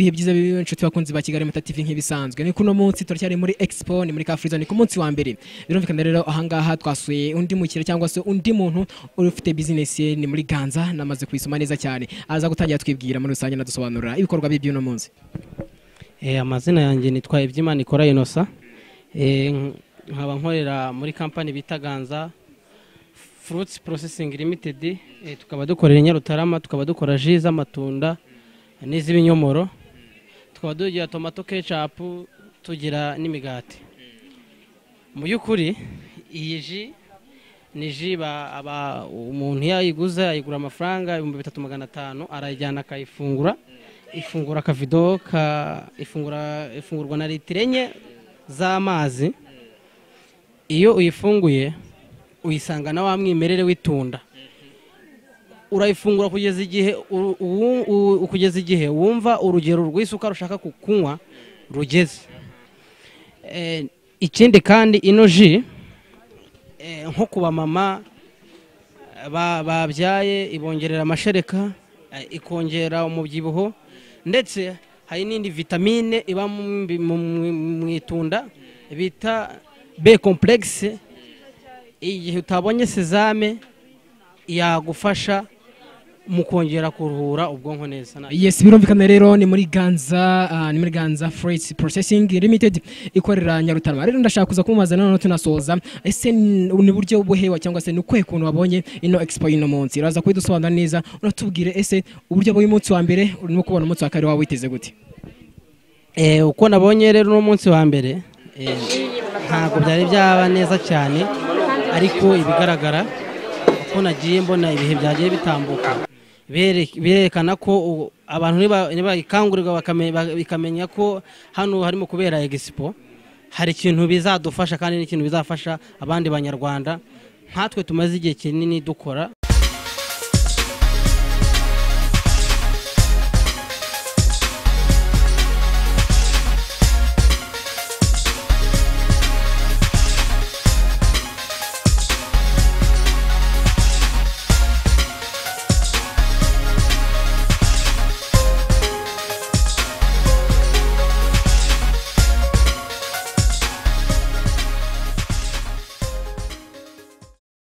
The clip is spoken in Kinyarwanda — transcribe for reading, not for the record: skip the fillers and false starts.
ibihe byiza inshuti bakunzi ba Kigali Mata TV nk'ibisanzwe ni kuno munsi turacyari muri Expo ni muri Kafriza ni ku munsi wa mbere birumvikana rero ahangaha twasuye undi mukire cyangwa se undi muntu ufite business ye ni muri Ganza namaze kwisoma neza cyane aza gutangira twibwira muri rusange nadusobanurira ibikorwa bye by'uno munsi. Amazina yanjye nitwa Ibyimana ikora Inosa nkaba nkorera muri company bita Ganza Fruits Processing Limited, tukaba dukorera Nyarutarama, tukaba dukora jus z'amatunda n'iz'ibinyomoro, tukaba dugira tomato ketchup, tugira n'imigati. Mu byukuri iyi jus ni jus umuntu yayiguza ayigura amafaranga 3500 arayijyana akayifungura, ifungura akavido ifungurwa na litiro 4 z'amazi. Iyo uyifunguye uyisanga na wa mwimerere w'itunda, urayifungura kugeza igihe wumva urugero rw'isukari ushaka kunywa rugeze. Ikindi kandi ino jus nko kuba mama babyaye ibongerera amashereka, ikongera umubyibuho, ndetse hari n'indi vitamine iba mu itunda bita B complexe. Igihe utabonye sezame yagufasha mu kongera kuruhura ubwonko neza. Yes, birumvikana rero ni muri Ganza Fruits Processing Limited ikorera Nyarutarama. Rero ndashaka kuza kumubaza none tunasoza, ese ni buryo buhewa cyangwa se nukwe kuntu wabonye ino expo ino munsi uraza kwidusobanura neza, unatubwire ese uburyo bwo umunsi wa mbere urimo kubona umunsi wa kare wawe witeze gute? Uko nabonye rero no munsi wa mbere ntago byari byaba neza cyane, ariko ibigaragara uko nagiye mbona ibihe byagiye bitambuka birerekana ko abantu nibayikangurirwa bikamenya ko hano harimo kubera expo, hari ikintu bizadufasha kandi n'ikintu bizafasha abandi banyarwanda nkatwe tumaze igihe kinini dukora